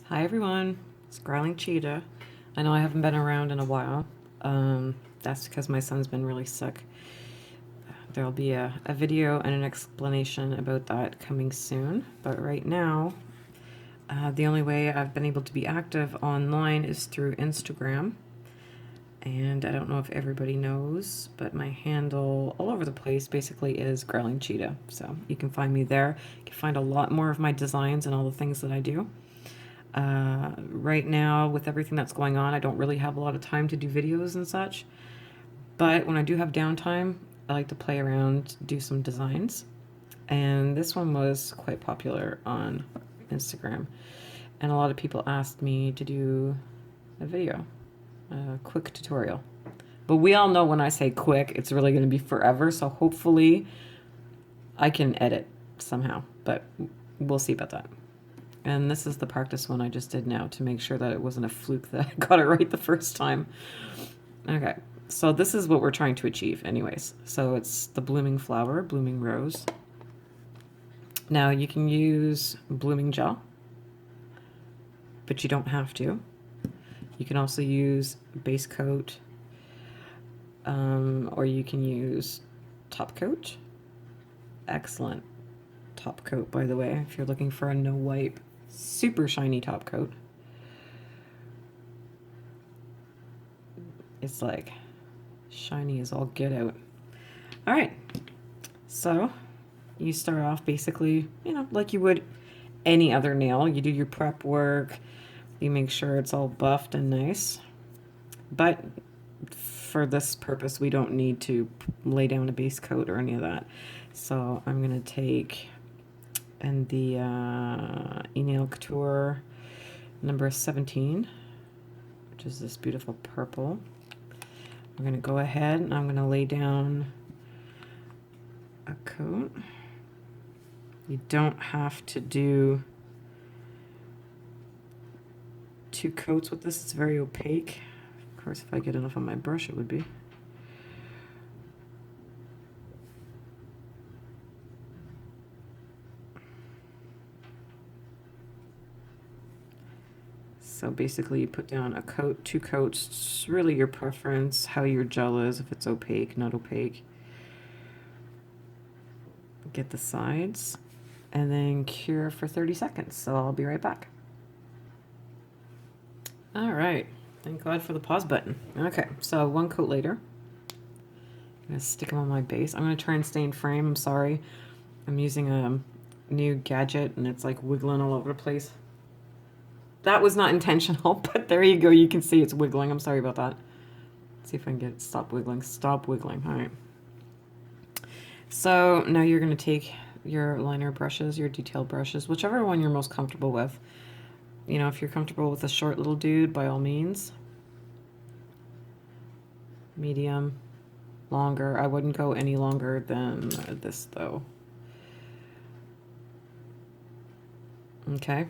Hi everyone, it's Growling Cheetah. I know I haven't been around in a while. That's because my son's been really sick. There'll be a video and an explanation about that coming soon. But right now, the only way I've been able to be active online is through Instagram. And I don't know if everybody knows, but my handle all over the place basically is Growling Cheetah. So you can find me there. You can find a lot more of my designs and all the things that I do. Right now, with everything that's going on, I don't really have a lot of time to do videos and such. But when I do have downtime, I like to play around, do some designs. And this one was quite popular on Instagram. And a lot of people asked me to do a video, a quick tutorial. But we all know when I say quick, it's really going to be forever. So hopefully I can edit somehow. But we'll see about that. And this is the practice one I just did now to make sure that it wasn't a fluke that I got it right the first time. Okay, so this is what we're trying to achieve anyways. So it's the blooming flower, blooming rose. Now you can use blooming gel, but you don't have to. You can also use base coat, or you can use top coat. Excellent top coat, by the way, if you're looking for a no wipe, super shiny top coat. It's like shiny as all get out. All right, so you start off basically, like you would any other nail. You do your prep work, you make sure it's all buffed and nice. But for this purpose, we don't need to lay down a base coat or any of that. So I'm gonna take and the E-Nail Couture number 17, which is this beautiful purple. I'm going to go ahead and I'm going to lay down a coat. You don't have to do 2 coats with this. It's very opaque. Of course, if I get enough on my brush, it would be. So basically you put down a coat, 2 coats. It's really your preference, how your gel is, if it's opaque, not opaque. Get the sides and then cure for 30 seconds. So I'll be right back. All right, thank God for the pause button. Okay, so 1 coat later, I'm gonna stick them on my base. I'm gonna try and stay in frame, I'm sorry. I'm using a new gadget and it's like wiggling all over the place. That was not intentional, but there you go. You can see it's wiggling. I'm sorry about that. Let's see if I can get it. Stop wiggling. Stop wiggling. All right. So now you're going to take your liner brushes, your detail brushes, whichever one you're most comfortable with. You know, if you're comfortable with a short little dude, by all means. Medium, longer. I wouldn't go any longer than this, though. Okay.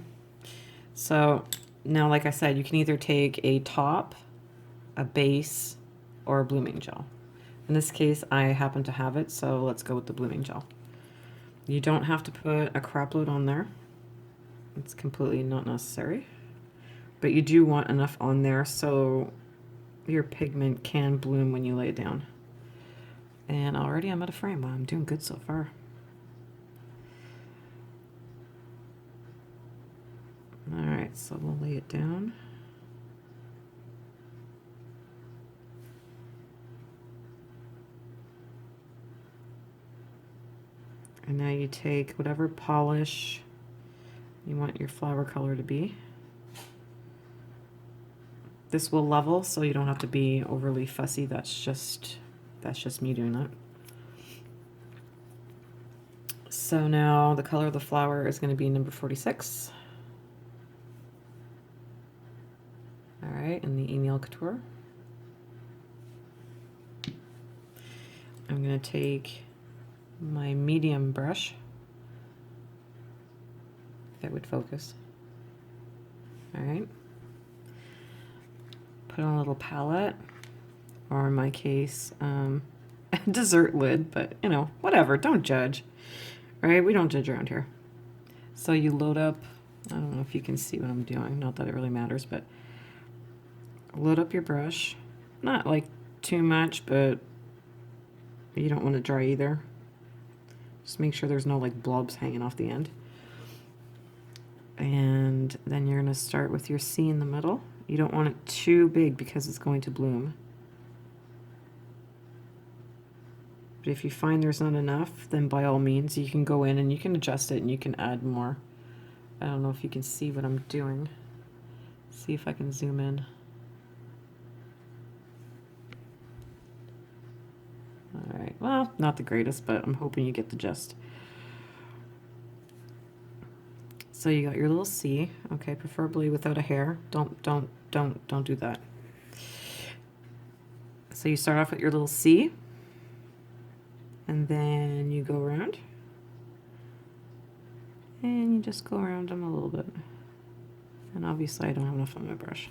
So now, like I said, you can either take a top, a base, or a blooming gel. In this case, I happen to have it, so let's go with the blooming gel. You don't have to put a crap load on there. It's completely not necessary. But you do want enough on there so your pigment can bloom when you lay it down. And already I'm at a frame. Wow, I'm doing good so far. All right, so we'll lay it down. And now you take whatever polish you want your flower color to be. This will level, so you don't have to be overly fussy. That's just me doing that. So now the color of the flower is going to be number 46. All right, in the E-Nail Couture. I'm going to take my medium brush, if it would focus. All right. Put on a little palette, or in my case, a dessert lid, but you know, whatever, don't judge. All right, we don't judge around here. So you load up I don't know if you can see what I'm doing. Not that it really matters, but load up your brush. Not like too much, but you don't want it dry either. Just make sure there's no like blobs hanging off the end. And then you're going to start with your C in the middle. You don't want it too big because it's going to bloom. But if you find there's not enough, then by all means you can go in and you can adjust it and you can add more. I don't know if you can see what I'm doing. See if I can zoom in. All right, well, not the greatest, but I'm hoping you get the gist. So you got your little C, okay, preferably without a hair. Don't do that. So you start off with your little C, and then you go around, and you just go around them a little bit. And obviously I don't have enough on my brush.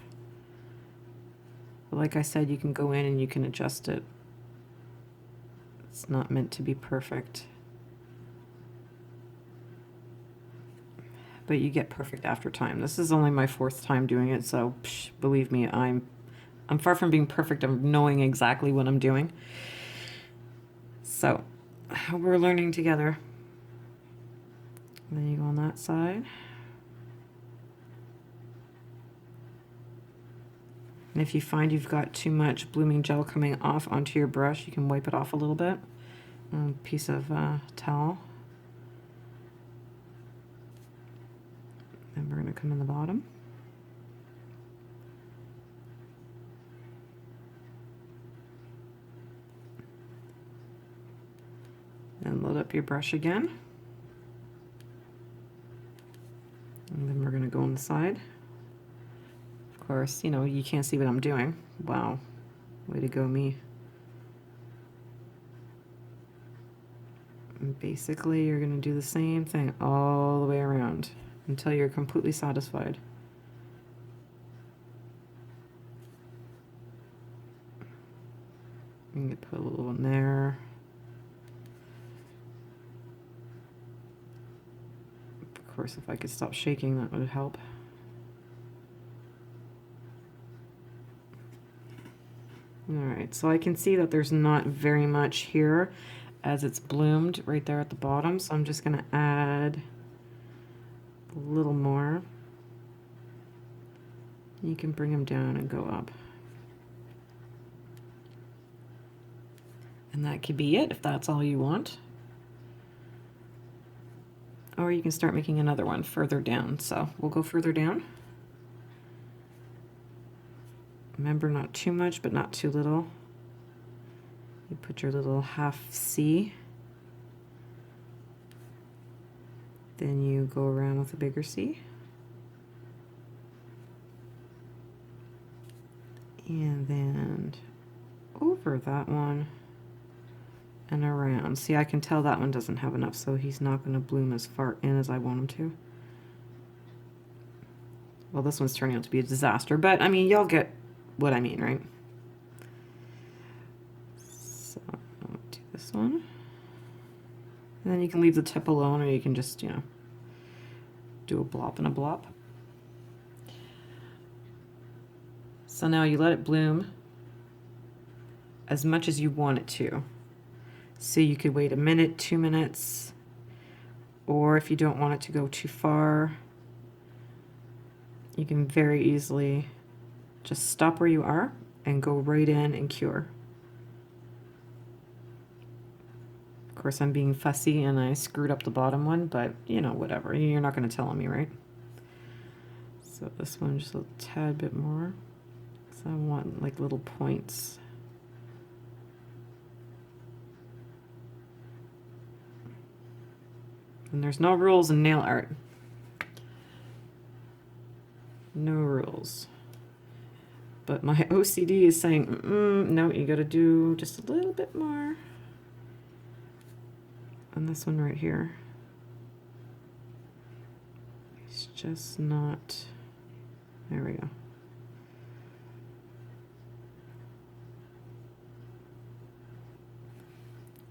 But like I said, you can go in and you can adjust it. It's not meant to be perfect. But you get perfect after time. This is only my 4th time doing it, so believe me, I'm far from being perfect. I'm knowing exactly what I'm doing. So we're learning together. And then you go on that side. And if you find you've got too much blooming gel coming off onto your brush, you can wipe it off a little bit. A piece of towel. And we're going to come in the bottom. And load up your brush again. And then we're going to go on the side. Of course, you know, you can't see what I'm doing. Wow. Way to go, me. And basically, you're going to do the same thing all the way around until you're completely satisfied. I'm going to put a little in there. Of course, if I could stop shaking, that would help. Alright, so I can see that there's not very much here as it's bloomed right there at the bottom, so I'm just going to add a little more. You can bring them down and go up. And that could be it if that's all you want. Or you can start making another one further down. So we'll go further down. Remember, not too much, but not too little. You put your little half C. Then you go around with a bigger C. And then over that one and around. See, I can tell that one doesn't have enough, so he's not going to bloom as far in as I want him to. Well, this one's turning out to be a disaster, but I mean, y'all get what I mean, right? So I'll do this one. And then you can leave the tip alone, or you can just, you know, do a blop and a blop. So now you let it bloom as much as you want it to. So you could wait a minute, 2 minutes, or if you don't want it to go too far, you can very easily just stop where you are and go right in and cure. Of course, I'm being fussy and I screwed up the bottom one, but you know, whatever. You're not going to tell on me, right? So this one just a tad bit more. So I want like little points. And there's no rules in nail art. No rules. But my OCD is saying, no, you got to do just a little bit more. And this one right here. It's just not. There we go.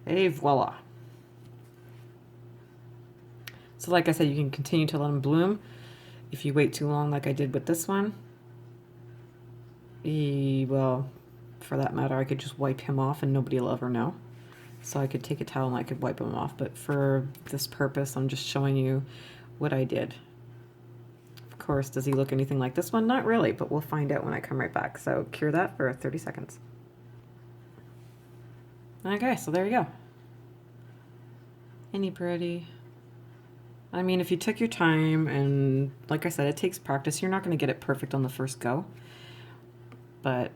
Et voila. So like I said, you can continue to let them bloom. If you wait too long like I did with this one, well, for that matter, I could just wipe him off and nobody will ever know. So I could take a towel and I could wipe him off. But for this purpose, I'm just showing you what I did. Of course, does he look anything like this one? Not really, but we'll find out when I come right back. So cure that for 30 seconds. Okay, so there you go. Ain't he pretty? I mean, if you took your time, and like I said, it takes practice. You're not going to get it perfect on the first go. But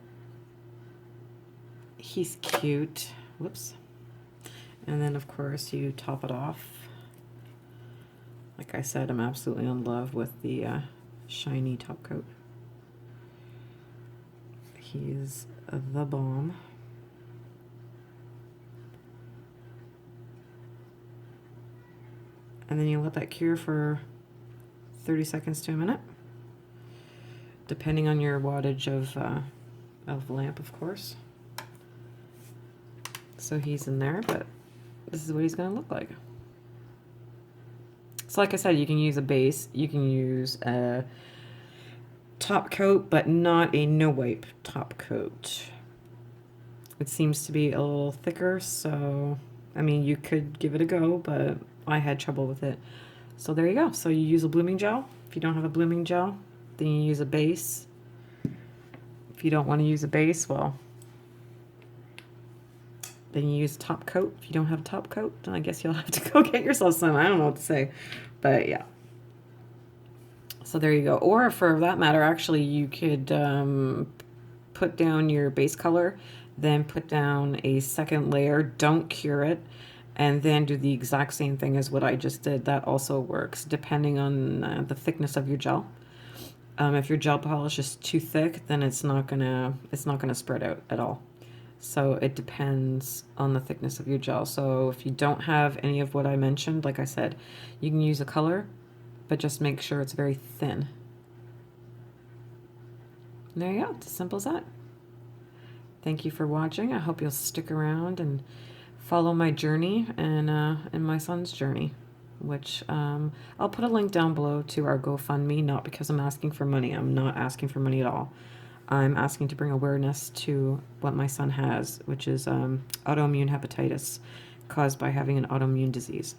he's cute. Whoops. And then, of course, you top it off. Like I said, I'm absolutely in love with the shiny top coat. He's the bomb. And then you let that cure for 30 seconds to a minute, depending on your wattage of lamp, of course. So he's in there, but this is what he's going to look like. So like I said, you can use a base, you can use a top coat, but not a no-wipe top coat. It seems to be a little thicker, so, I mean, you could give it a go, but I had trouble with it. So there you go. So you use a blooming gel. If you don't have a blooming gel, then you use a base. If you don't want to use a base, well, then you use a top coat. If you don't have a top coat, then I guess you'll have to go get yourself some. I don't know what to say, but yeah. So there you go. Or for that matter, actually, you could put down your base color, then put down a second layer. Don't cure it, and then do the exact same thing as what I just did. That also works, depending on the thickness of your gel. If your gel polish is too thick, then it's not gonna spread out at all. So it depends on the thickness of your gel. So if you don't have any of what I mentioned, like I said, you can use a color, but just make sure it's very thin. And there you go. It's as simple as that. Thank you for watching. I hope you'll stick around and follow my journey and my son's journey, which I'll put a link down below to our GoFundMe, not because I'm asking for money. I'm not asking for money at all. I'm asking to bring awareness to what my son has, which is autoimmune hepatitis caused by having an autoimmune disease.